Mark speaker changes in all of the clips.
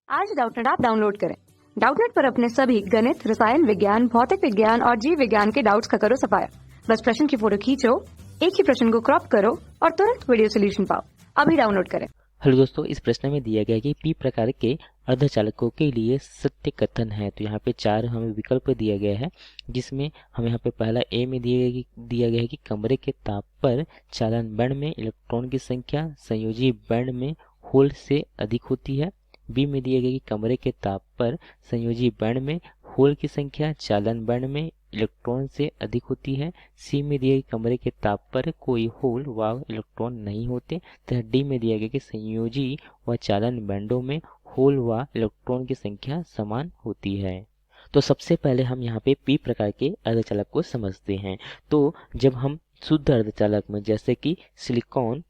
Speaker 1: आज Doubtnut app download करें। Doubtnut पर अपने सभी गणित, रसायन विज्ञान, भौतिक विज्ञान और जीव विज्ञान के डाउट्स का करो सफाया। बस प्रश्न की फोटो खींचो, एक ही प्रश्न को क्रॉप करो और तुरंत वीडियो सोल्यूशन पाओ। अभी डाउनलोड करें।
Speaker 2: हेलो दोस्तों, इस प्रश्न में दिया गया है कि पी प्रकार के अर्धचालकों के लिए सत्य कथन है। तो यहाँ पे 4 हमें विकल्प दिया गया है, जिसमें हमें यहाँ पे पहला ए में दिया गया है कि कमरे के ताप पर चालन बैंड में इलेक्ट्रॉन की संख्या संयोजी बैंड में होल से अधिक होती है। बी में दिया गया कि कमरे के ताप पर संयोजी बैंड में होल की संख्या चालन बैंड में इलेक्ट्रॉन से अधिक होती है। सी में दिया कि कमरे के ताप पर कोई होल व इलेक्ट्रॉन नहीं होते। तथा डी में दिया गया कि संयोजी व चालन बैंडों में होल व इलेक्ट्रॉन की संख्या समान होती है। तो सबसे पहले हम यहाँ पे पी प्रकार के अर्धचालक को समझते हैं। तो जब हम शुद्ध अर्धचालक में जैसे कि सिलिकॉन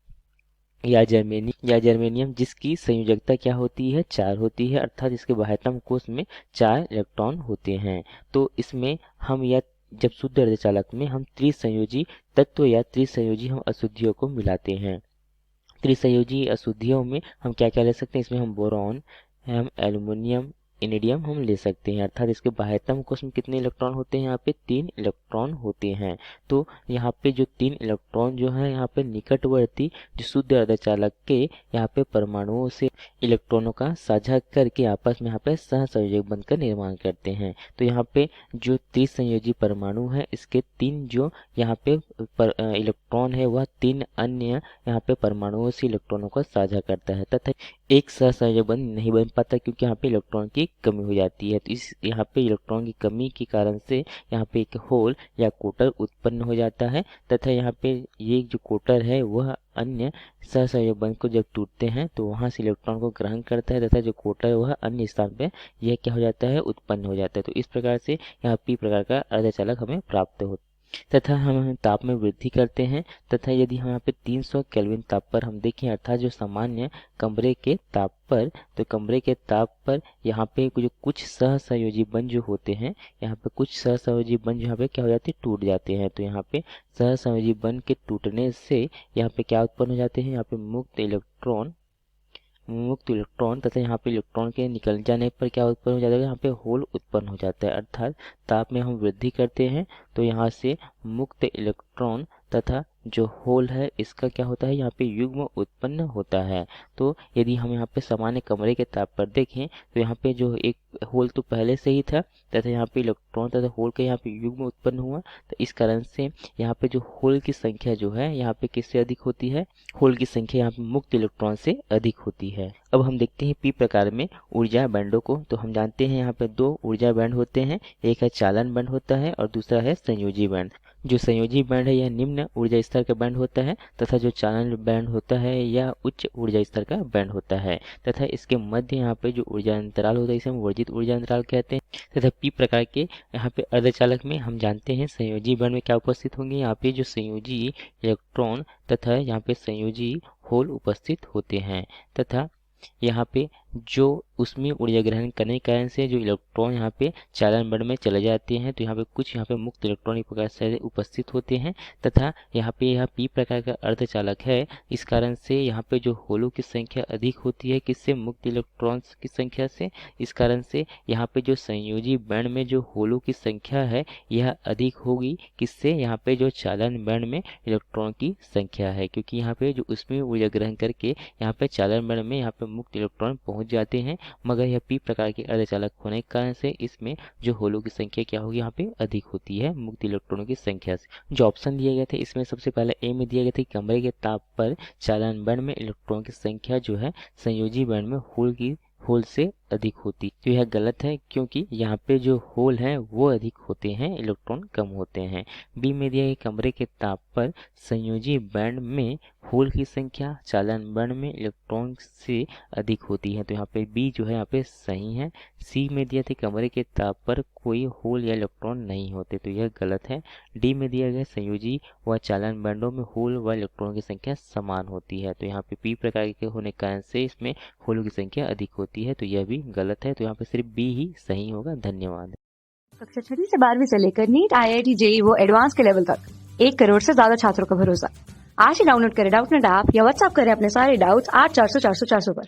Speaker 2: या जर्मेनियम जिसकी संयोजकता क्या होती है, 4 होती है, अर्थात इसके बाह्यतम कोश में 4 इलेक्ट्रॉन होते हैं। तो इसमें हम या जब शुद्ध अर्धचालक में हम त्रिसंयोजी तत्व या त्रिसंयोजी हम अशुद्धियों को मिलाते हैं। त्रिसंयोजी अशुद्धियों में हम क्या क्या ले सकते हैं, इसमें हम बोरॉन, हम एल्युमिनियम, इनेडियम हम ले सकते हैं। अर्थात इसके बाह्यतम कोश में कितने इलेक्ट्रॉन होते हैं, यहाँ पे 3 इलेक्ट्रॉन होते हैं। तो यहाँ पे जो 3 इलेक्ट्रॉन जो है यहाँ पे निकटवर्ती जो शुद्ध अर्धचालक के यहाँ पे परमाणुओं से इलेक्ट्रॉनों का साझा करके आपस में यहाँ पे सहसंयोजक बंध का निर्माण करते हैं। तो यहाँ पे जो त्रिसंयोजी परमाणु है, इसके 3 जो यहाँ पे इलेक्ट्रॉन है वह 3 अन्य यहाँ पे परमाणुओं से इलेक्ट्रॉनों का साझा करता है, तथा एक सहसंयोजक बंध नहीं बन पाता क्योंकि यहाँ पे इलेक्ट्रॉन की कमी हो जाती है। तो इस यहाँ पे इलेक्ट्रॉन की कमी के कारण से यहाँ पे एक होल या कोटर उत्पन्न हो जाता है, तथा यहाँ पे ये जो कोटर है वह अन्य सहसंयोजक बंध को जब टूटते हैं तो वहां से इलेक्ट्रॉन को ग्रहण करता है, तथा जो कोटर वह अन्य स्थान पे यह क्या हो जाता है, उत्पन्न हो जाता है। तो इस प्रकार से यहाँ पी प्रकार का अर्धचालक हमें प्राप्त होता है। तथा हम ताप में वृद्धि करते हैं, तथा यदि हम यहाँ पे 300 केल्विन ताप पर हम देखें, अर्थात जो सामान्य कमरे के ताप पर, तो कमरे के ताप पर यहाँ पे जो कुछ सहसंयोजी बंध जो होते हैं, यहाँ पे कुछ सहसंयोजी बंध यहाँ पे क्या हो जाते हैं, टूट जाते हैं। तो यहाँ पे सहसंयोजी बंध के टूटने से यहाँ पे क्या उत्पन्न हो जाते हैं, यहाँ पे मुक्त इलेक्ट्रॉन तथा यहाँ पे इलेक्ट्रॉन के निकल जाने पर क्या उत्पन्न हो जाता है, यहाँ पे होल उत्पन्न हो जाता है। अर्थात ताप में हम वृद्धि करते हैं तो यहाँ से मुक्त इलेक्ट्रॉन तथा जो होल है इसका क्या होता है, यहाँ पे युग्म उत्पन्न होता है। तो यदि हम यहाँ पे सामान्य कमरे के ताप पर देखें तो यहाँ पे जो एक होल तो पहले से ही था, तथा यहाँ पे इलेक्ट्रॉन तथा होल का यहाँ पे युग्म उत्पन्न हुआ। तो इस कारण से यहाँ पे जो होल की संख्या जो है यहाँ पे किससे अधिक होती है, होल की संख्या यहाँ पे मुक्त इलेक्ट्रॉन से अधिक होती है। अब हम देखते हैं पी प्रकार में ऊर्जा बैंडों को। तो हम जानते हैं यहाँ पे 2 ऊर्जा बैंड होते हैं, एक है चालन बैंड होता है और दूसरा है संयोजी बैंड। जो संयोजी बैंड है यह निम्न ऊर्जा स्तर का बैंड होता है, तथा जो चालन बैंड होता है यह उच्च ऊर्जा स्तर का बैंड होता है। तथा इसके मध्य यहाँ पे जो ऊर्जा अंतराल होता है इसे हम वर्जित ऊर्जा अंतराल कहते हैं। तथा पी प्रकार के यहाँ पे अर्धचालक में हम जानते हैं संयोजी बैंड में क्या उपस्थित होंगे, यहाँ पे जो संयोजी इलेक्ट्रॉन तथा यहाँ पे संयोजी होल उपस्थित होते हैं। तथा यहाँ पे जो उसमें ऊर्जा ग्रहण करने के कारण से जो इलेक्ट्रॉन यहाँ पे चालन बैंड में चले जाते हैं, तो यहाँ पे कुछ यहाँ पे मुक्त इलेक्ट्रॉन एक प्रकार से उपस्थित होते हैं। तथा यहाँ पे यह पी प्रकार का अर्धचालक है, इस कारण से यहाँ पे जो होलों की संख्या अधिक होती है, किससे, मुक्त इलेक्ट्रॉन्स की संख्या से। इस कारण से यहाँ पे जो संयोजी बैंड में जो होलों की संख्या है यह अधिक होगी, किससे, यहाँ पे जो चालन बैंड में इलेक्ट्रॉन की संख्या है, क्योंकि यहाँ पे जो उसमें ऊर्जा ग्रहण करके यहाँ पे चालन बैंड में यहाँ पे मुक्त इलेक्ट्रॉन पहुंच जाते हैं। मगर यह पी प्रकार के अर्धचालक होने के कारण से इसमें जो होलों की संख्या क्या होगी, यहाँ पे अधिक होती है मुक्त इलेक्ट्रॉनों की संख्या से। जो ऑप्शन दिए गए थे इसमें सबसे पहले ए में दिया गया था कमरे के ताप पर चालन बैंड में इलेक्ट्रॉन की संख्या जो है संयोजी बैंड में होल से अधिक होती। तो यह गलत है, क्योंकि यहाँ पे जो होल हैं वो अधिक होते हैं, इलेक्ट्रॉन कम होते हैं। बी में दिया गया कमरे के ताप पर संयोजी बैंड में होल की संख्या चालन बैंड में इलेक्ट्रॉन से अधिक होती है। तो यहाँ पे बी जो है यहाँ पे सही है। सी में दिया था कमरे के ताप पर कोई होल या इलेक्ट्रॉन नहीं होते, तो यह गलत है। डी में दिया गया संयोजी व चालन बैंडों में होल व इलेक्ट्रॉन की संख्या समान होती है। तो यहाँ पे पी प्रकार के होने के कारण से इसमें होलों की संख्या अधिक होती है, तो यह भी गलत है। तो यहाँ पे सिर्फ बी ही सही होगा। धन्यवाद।
Speaker 1: कक्षा 6 से 12वीं से लेकर नीट, IIT, JEE वो एडवांस के लेवल तक 1 करोड़ से ज्यादा छात्रों का भरोसा। आज ही डाउनलोड करें डाउटनेट ऐप या व्हाट्सएप करें अपने सारे डाउट्स 8400 400 400 पर।